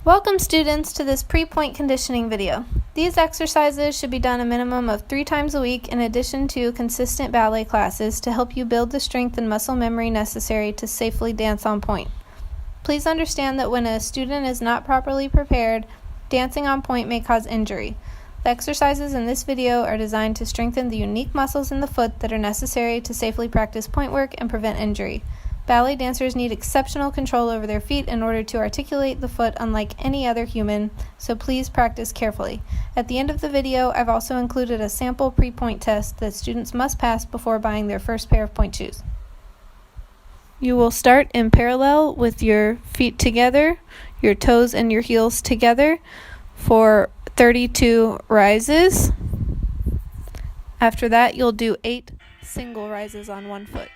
Welcome students to this pre-point conditioning video. These exercises should be done a minimum of 3 times a week in addition to consistent ballet classes to help you build the strength and muscle memory necessary to safely dance on pointe. Please understand that when a student is not properly prepared, dancing on pointe may cause injury. The exercises in this video are designed to strengthen the unique muscles in the foot that are necessary to safely practice pointe work and prevent injury. Ballet dancers need exceptional control over their feet in order to articulate the foot unlike any other human, so please practice carefully. At the end of the video, I've also included a sample pre-pointe test that students must pass before buying their first pair of pointe shoes. You will start in parallel with your feet together, your toes and your heels together for 32 rises. After that, you'll do 8 single rises on one foot.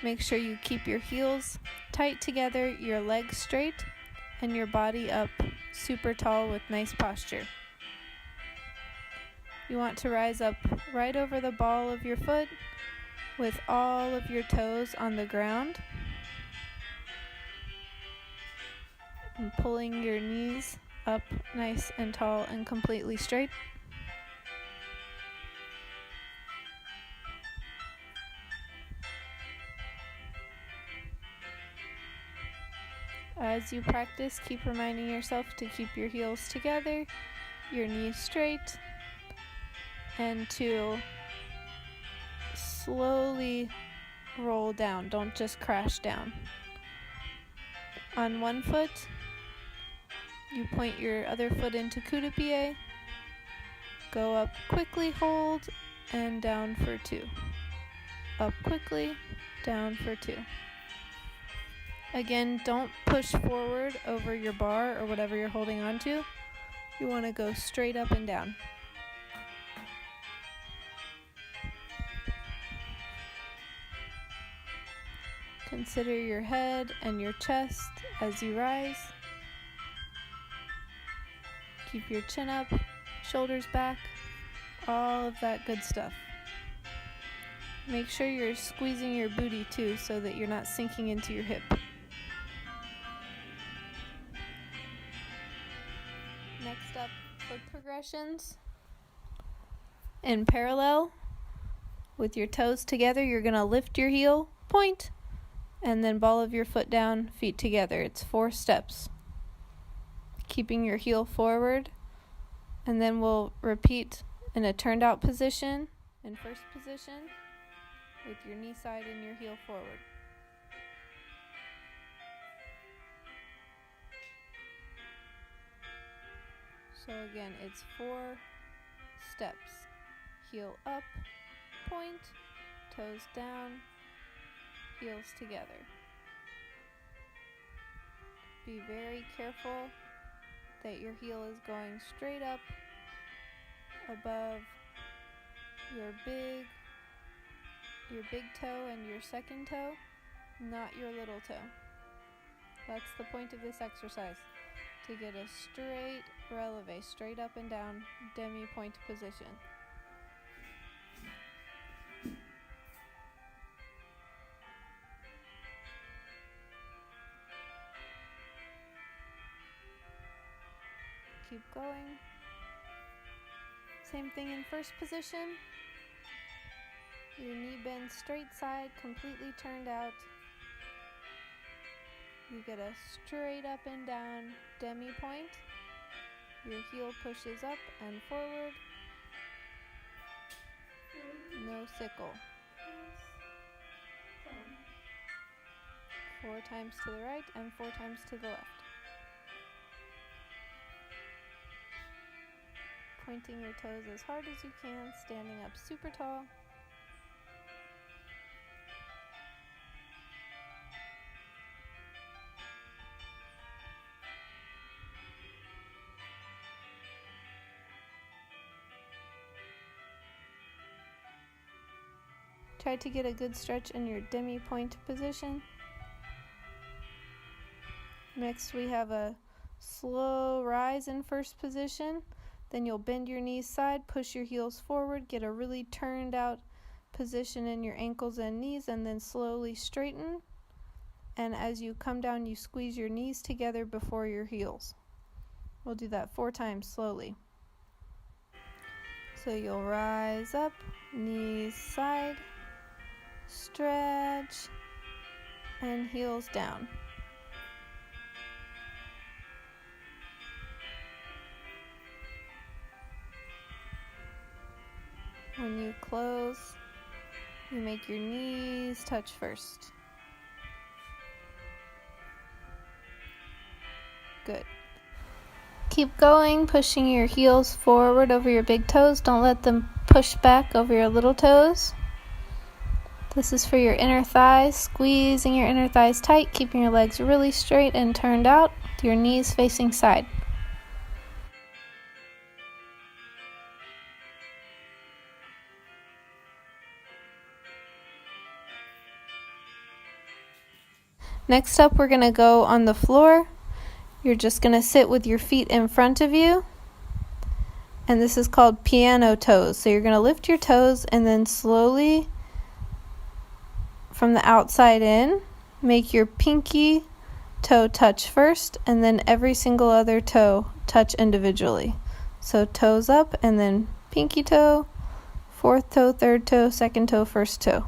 Make sure you keep your heels tight together, your legs straight, and your body up super tall with nice posture. You want to rise up right over the ball of your foot with all of your toes on the ground. And pulling your knees up nice and tall and completely straight. As you practice, keep reminding yourself to keep your heels together, your knees straight, and to slowly roll down. Don't just crash down. On one foot, you point your other foot into coup de pied, go up quickly, hold, and down for 2. Up quickly, down for 2. Again, don't push forward over your bar or whatever you're holding on to. You want to go straight up and down. Consider your head and your chest as you rise. Keep your chin up, shoulders back, all of that good stuff. Make sure you're squeezing your booty too so that you're not sinking into your hip. Next up, foot progressions. In parallel, with your toes together, you're going to lift your heel, point, and then ball of your foot down, feet together. It's 4 steps. Keeping your heel forward, and then we'll repeat in a turned out position, in first position, with your knee side and your heel forward. So again, it's 4 steps. Heel up, point, toes down, heels together. Be very careful that your heel is going straight up above your big toe and your second toe, not your little toe. That's the point of this exercise, to get a straight releve, straight up and down demi-pointe position. Keep going. Same thing in first position. Your knee bends straight side, completely turned out. You get a straight up and down demi-pointe. Your heel pushes up and forward. No sickle. 4 times to the right and 4 times to the left. Pointing your toes as hard as you can, standing up super tall. Try to get a good stretch in your demi-pointe position. Next, we have a slow rise in first position. Then you'll bend your knees side, push your heels forward, get a really turned out position in your ankles and knees, and then slowly straighten. And as you come down, you squeeze your knees together before your heels. We'll do that 4 times slowly. So you'll rise up, knees side, stretch, and heels down. When you close, you make your knees touch first. Good. Keep going, pushing your heels forward over your big toes. Don't let them push back over your little toes. This is for your inner thighs, squeezing your inner thighs tight, keeping your legs really straight and turned out, with your knees facing side. Next up, we're going to go on the floor. You're just going to sit with your feet in front of you, and this is called piano toes. So you're going to lift your toes and then slowly from the outside in, make your pinky toe touch first, and then every single other toe touch individually. So toes up, and then pinky toe, fourth toe, third toe, second toe, first toe,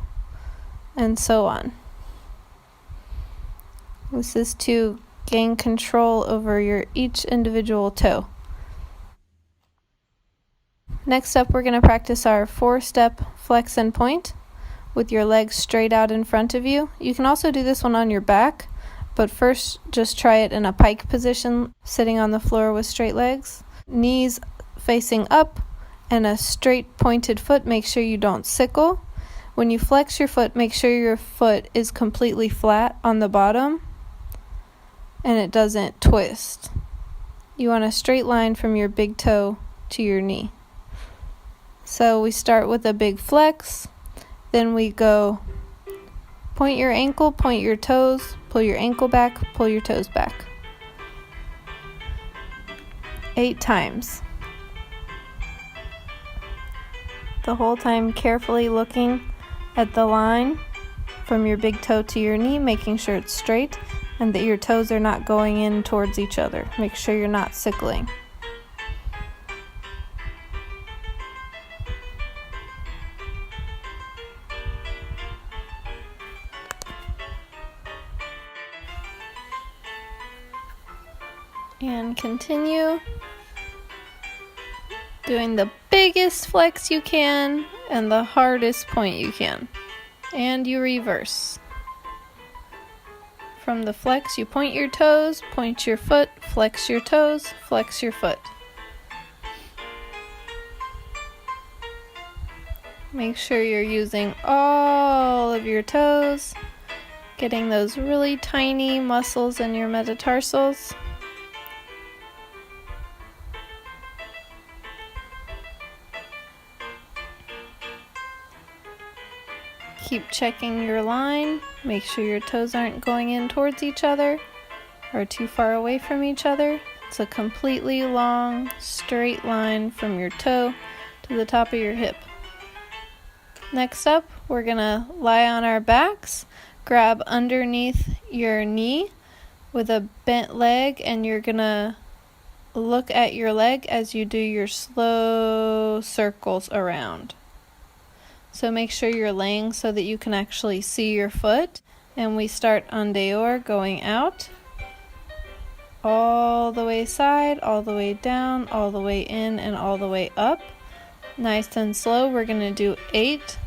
and so on. This is to gain control over your each individual toe. Next up, we're going to practice our 4-step flex and point with your legs straight out in front of you. You can also do this one on your back, but first just try it in a pike position, sitting on the floor with straight legs. Knees facing up and a straight pointed foot. Make sure you don't sickle. When you flex your foot, make sure your foot is completely flat on the bottom and it doesn't twist. You want a straight line from your big toe to your knee. So we start with a big flex, then we go point your ankle, point your toes, pull your ankle back, pull your toes back. 8 times. The whole time carefully looking at the line from your big toe to your knee, making sure it's straight and that your toes are not going in towards each other. Make sure you're not sickling. And continue doing the biggest flex you can and the hardest point you can. And you reverse. From the flex, you point your toes, point your foot, flex your toes, flex your foot. Make sure you're using all of your toes, getting those really tiny muscles in your metatarsals. Keep checking your line. Make sure your toes aren't going in towards each other or too far away from each other. It's a completely long, straight line from your toe to the top of your hip. Next up, we're gonna lie on our backs, grab underneath your knee with a bent leg, and you're gonna look at your leg as you do your slow circles around. So make sure you're laying so that you can actually see your foot. And we start en dehors, going out, all the way side, all the way down, all the way in, and all the way up. Nice and slow. We're going to do 8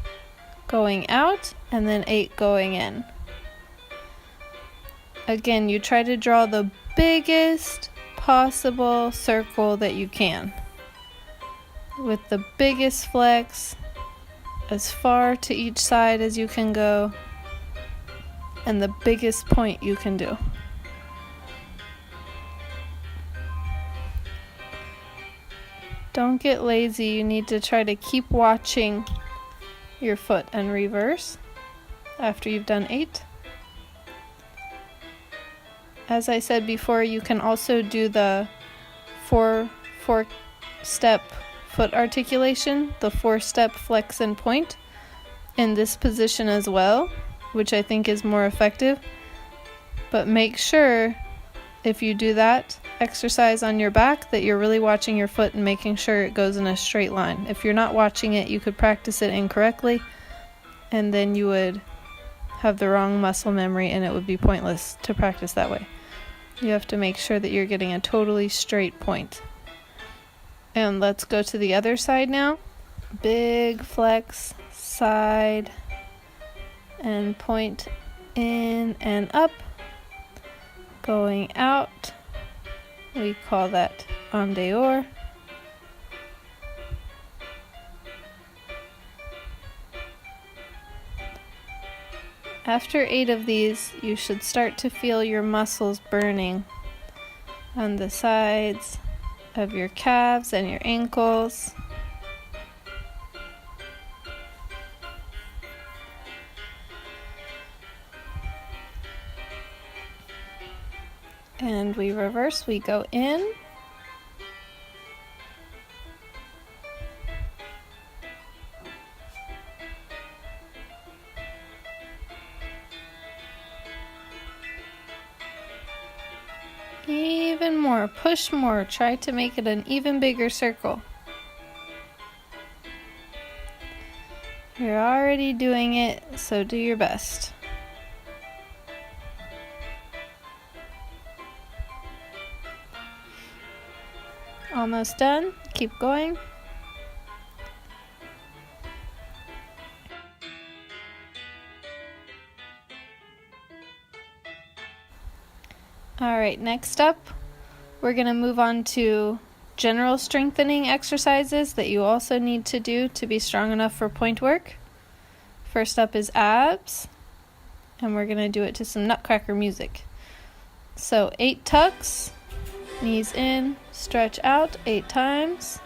going out and then 8 going in. Again, you try to draw the biggest possible circle that you can, with the biggest flex, as far to each side as you can go, and the biggest point you can do. Don't get lazy. You need to try to keep watching your foot and reverse after you've done 8. As I said before, you can also do the 4-step foot articulation, the 4-step flex and point in this position as well, which I think is more effective. But make sure if you do that exercise on your back that you're really watching your foot and making sure it goes in a straight line. If you're not watching it, you could practice it incorrectly, and then you would have the wrong muscle memory and it would be pointless to practice that way. You have to make sure that you're getting a totally straight point. And let's go to the other side now. Big flex, side, and point in and up. Going out. We call that en dehors. After 8 of these, you should start to feel your muscles burning on the sides of your calves and your ankles. And we reverse, we go in. Even more, push more, try to make it an even bigger circle. You're already doing it, so do your best. Almost done, keep going. Alright, next up, we're going to move on to general strengthening exercises that you also need to do to be strong enough for pointe work. First up is abs, and we're going to do it to some Nutcracker music. So 8 tucks, knees in, stretch out 8 times.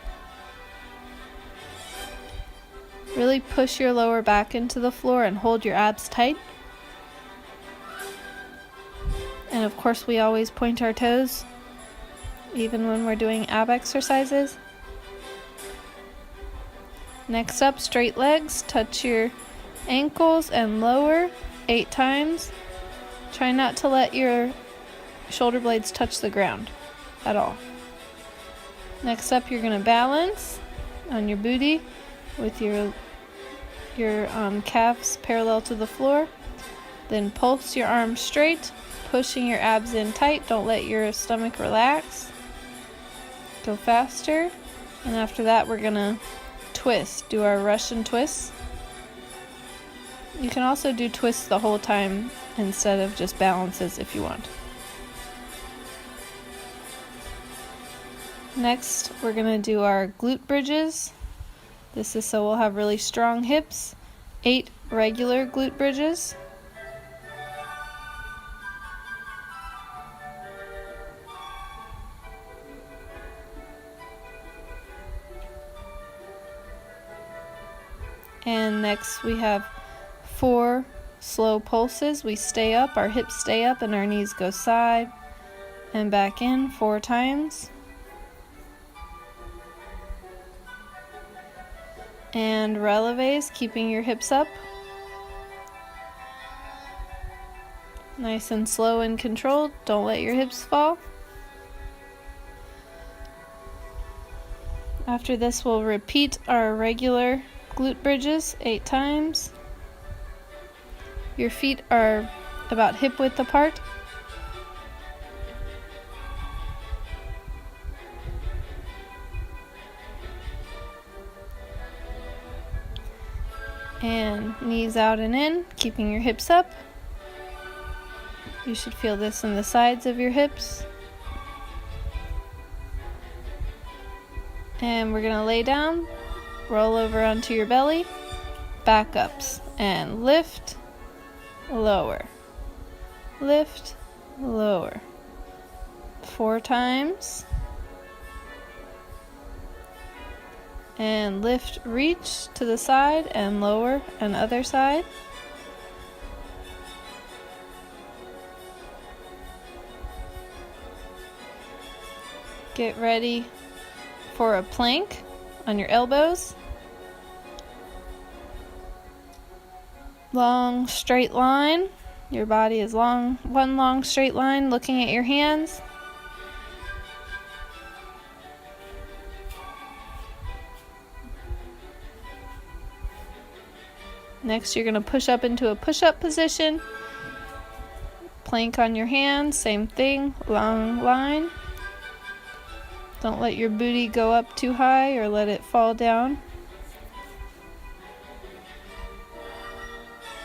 Really push your lower back into the floor and hold your abs tight. And of course, we always point our toes, even when we're doing ab exercises. Next up, straight legs. Touch your ankles and lower 8 times. Try not to let your shoulder blades touch the ground at all. Next up, you're going to balance on your booty with your calves parallel to the floor. Then pulse your arms straight, pushing your abs in tight. Don't let your stomach relax. Go faster. And after that, we're going to twist. Do our Russian twists. You can also do twists the whole time instead of just balances if you want. Next, we're going to do our glute bridges. This is so we'll have really strong hips. 8 regular glute bridges. And next we have 4 slow pulses. We stay up, our hips stay up, and our knees go side and back in 4 times. And releves, keeping your hips up. Nice and slow and controlled. Don't let your hips fall. After this, we'll repeat our regular glute bridges 8 times. Your feet are about hip width apart. And knees out and in, keeping your hips up. You should feel this in the sides of your hips. And we're going to lay down, roll over onto your belly, back ups, and lift, lower, lift, lower. 4 times. And lift, reach to the side and lower and other side. Get ready for a plank on your elbows. Long straight line. Your body is long, one long straight line looking at your hands. Next, you're going to push up into a push-up position. Plank on your hands, same thing, long line. Don't let your booty go up too high or let it fall down.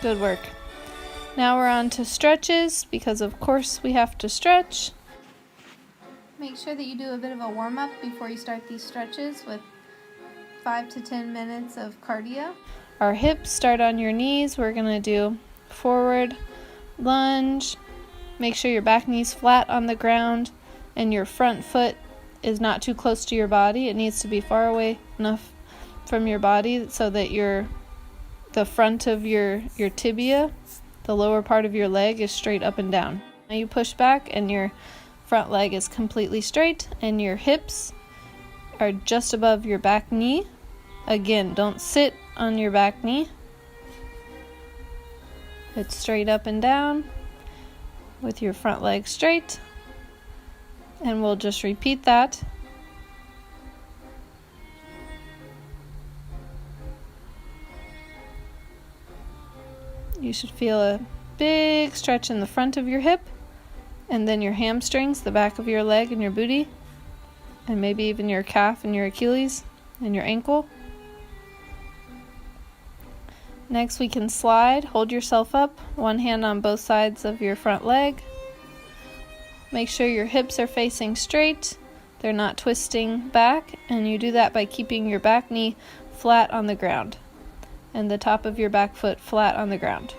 Good work. Now we're on to stretches, because of course we have to stretch. Make sure that you do a bit of a warm-up before you start these stretches with 5 to 10 minutes of cardio. Our hips start on your knees. We're going to do forward lunge. Make sure your back knee's flat on the ground and your front foot is not too close to your body. It needs to be far away enough from your body so that the front of your tibia, the lower part of your leg, is straight up and down. Now you push back and your front leg is completely straight and your hips are just above your back knee. Again, don't sit on your back knee. It's straight up and down with your front leg straight. And we'll just repeat that. You should feel a big stretch in the front of your hip, and then your hamstrings, the back of your leg and your booty, and maybe even your calf and your Achilles and your ankle. Next, we can slide. Hold yourself up, one hand on both sides of your front leg. Make sure your hips are facing straight, they're not twisting back, and you do that by keeping your back knee flat on the ground and the top of your back foot flat on the ground.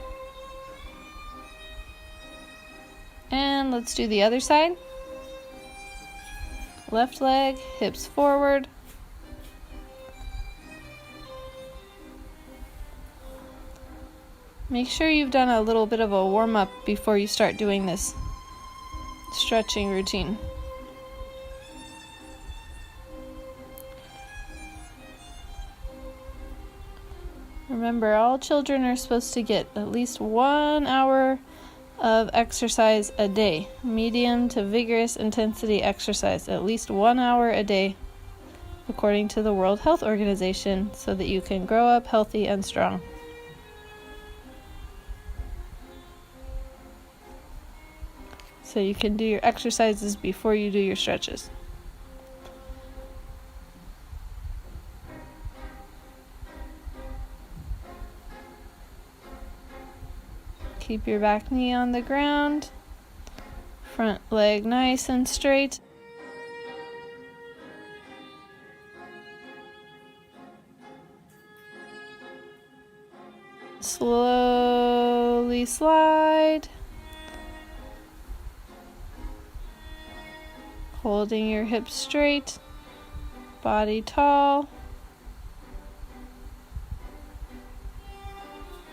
And let's do the other side. Left leg, hips forward. Make sure you've done a little bit of a warm-up before you start doing this stretching routine. Remember, all children are supposed to get at least 1 hour of exercise a day. Medium to vigorous intensity exercise, at least 1 hour a day, according to the World Health Organization, so that you can grow up healthy and strong. So you can do your exercises before you do your stretches. Keep your back knee on the ground, front leg nice and straight. Slowly slide. Holding your hips straight, body tall.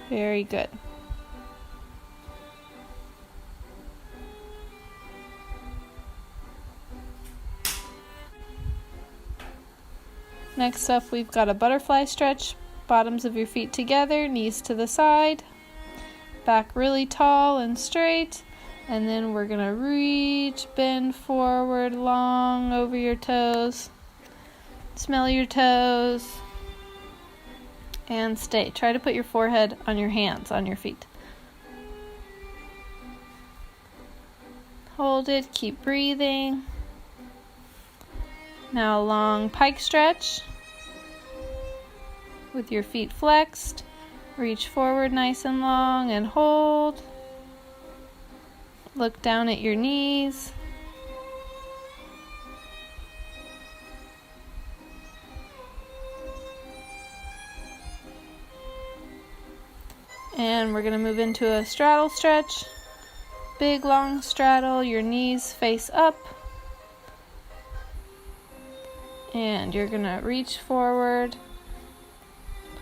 Very good. Next up, we've got a butterfly stretch. Bottoms of your feet together, knees to the side, back really tall and straight. And then we're going to reach, bend forward, long over your toes. Smell your toes. And stay. Try to put your forehead on your hands, on your feet. Hold it, keep breathing. Now a long pike stretch. With your feet flexed. Reach forward nice and long and hold. Look down at your knees. And we're going to move into a straddle stretch. Big long straddle, your knees face up. And you're going to reach forward.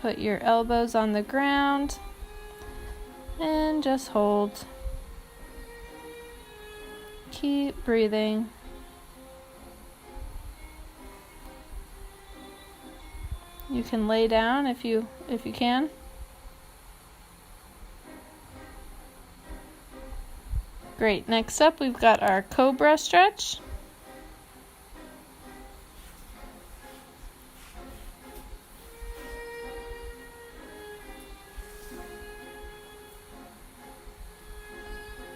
Put your elbows on the ground. And just hold. Keep breathing. You can lay down if you can. Great. Next up, we've got our cobra stretch.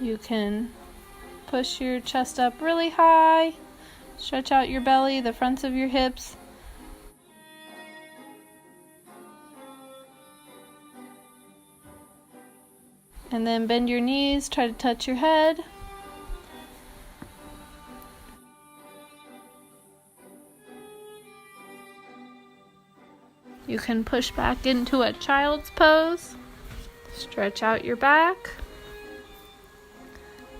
You can push your chest up really high, stretch out your belly, the fronts of your hips. And then bend your knees, try to touch your head. You can push back into a child's pose. Stretch out your back.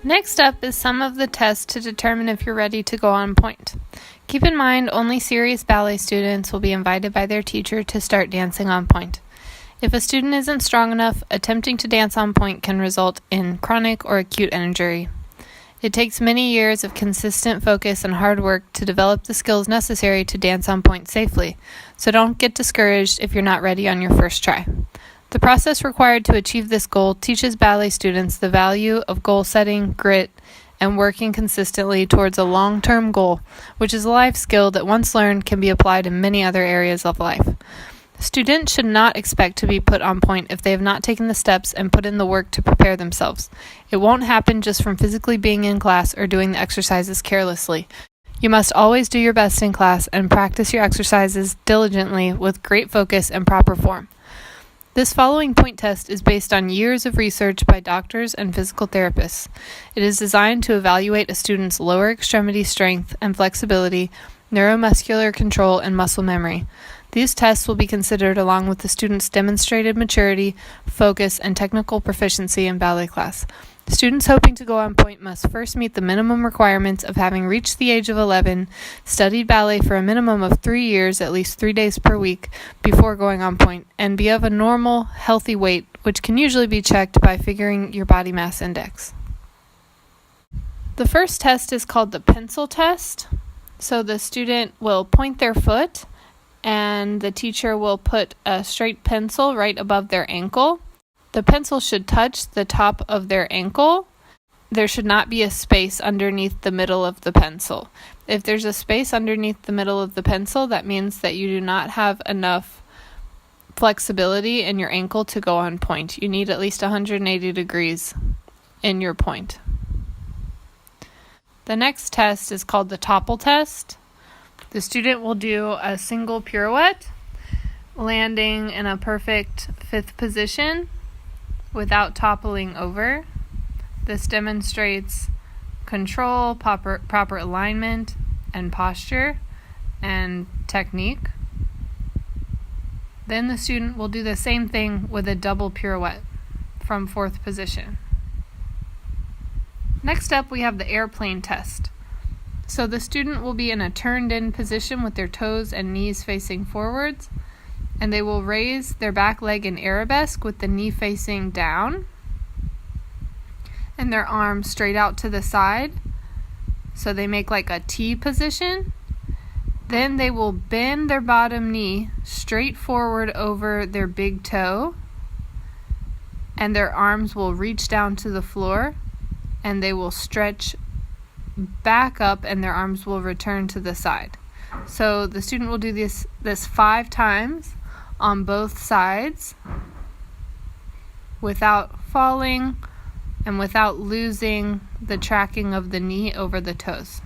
Next up is some of the tests to determine if you're ready to go on pointe. Keep in mind, only serious ballet students will be invited by their teacher to start dancing on pointe. If a student isn't strong enough, attempting to dance on pointe can result in chronic or acute injury. It takes many years of consistent focus and hard work to develop the skills necessary to dance on pointe safely, so don't get discouraged if you're not ready on your first try. The process required to achieve this goal teaches ballet students the value of goal setting, grit, and working consistently towards a long-term goal, which is a life skill that once learned can be applied in many other areas of life. Students should not expect to be put on pointe if they have not taken the steps and put in the work to prepare themselves. It won't happen just from physically being in class or doing the exercises carelessly. You must always do your best in class and practice your exercises diligently with great focus and proper form. This following pointe test is based on years of research by doctors and physical therapists. It is designed to evaluate a student's lower extremity strength and flexibility, neuromuscular control, and muscle memory. These tests will be considered along with the student's demonstrated maturity, focus, and technical proficiency in ballet class. Students hoping to go on pointe must first meet the minimum requirements of having reached the age of 11, studied ballet for a minimum of 3 years, at least 3 days per week, before going on pointe, and be of a normal, healthy weight, which can usually be checked by figuring your body mass index. The first test is called the pencil test. So the student will point their foot, and the teacher will put a straight pencil right above their ankle. The pencil should touch the top of their ankle. There should not be a space underneath the middle of the pencil. If there's a space underneath the middle of the pencil, that means that you do not have enough flexibility in your ankle to go on pointe. You need at least 180 degrees in your pointe. The next test is called the topple test. The student will do a single pirouette, landing in a perfect fifth position without toppling over. This demonstrates control, proper alignment, and posture, and technique. Then the student will do the same thing with a double pirouette from fourth position. Next up, we have the airplane test. So the student will be in a turned-in position with their toes and knees facing forwards, and they will raise their back leg in arabesque with the knee facing down and their arms straight out to the side. So they make like a T position. Then they will bend their bottom knee straight forward over their big toe, and their arms will reach down to the floor, and they will stretch back up, and their arms will return to the side. So the student will do this 5 times on both sides without falling and without losing the tracking of the knee over the toes.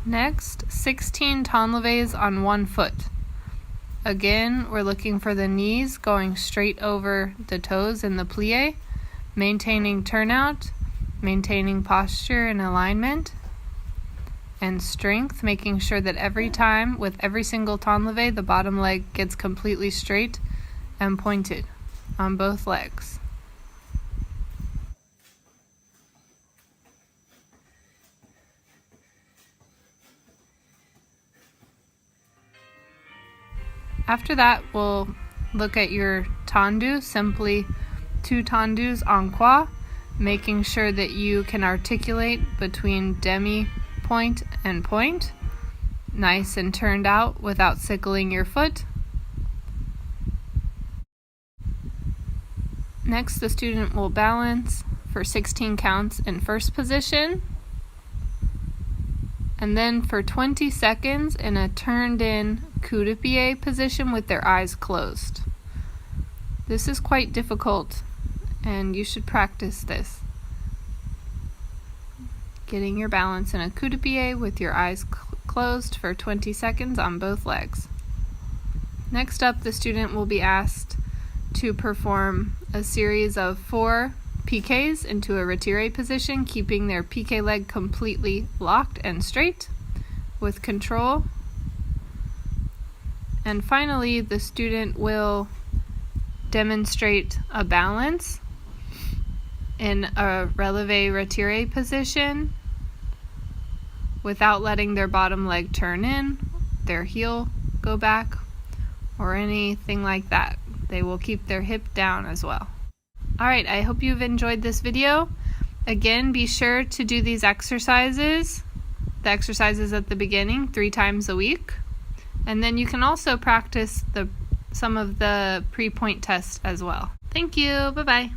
Next, 16 tenlevés on one foot. Again, we're looking for the knees going straight over the toes in the plie, maintaining turnout, maintaining posture and alignment, and strength, making sure that every time, with every single tenlevé, the bottom leg gets completely straight and pointed on both legs. After that, we'll look at your tendu, simply 2 tendus en croix, making sure that you can articulate between demi-pointe and pointe, nice and turned out without sickling your foot. Next, the student will balance for 16 counts in first position, and then for 20 seconds in a turned-in coup de pied position with their eyes closed. This is quite difficult, and you should practice this. Getting your balance in a coup de pied with your eyes closed for 20 seconds on both legs. Next up, the student will be asked to perform a series of 4 piqués into a retiré position, keeping their piqué leg completely locked and straight with control. And finally, the student will demonstrate a balance in a relevé retiré position without letting their bottom leg turn in, their heel go back, or anything like that. They will keep their hip down as well. Alright, I hope you've enjoyed this video. Again, be sure to do these exercises, the exercises at the beginning, 3 times a week. And then you can also practice some of the pre-point tests as well. Thank you. Bye-bye.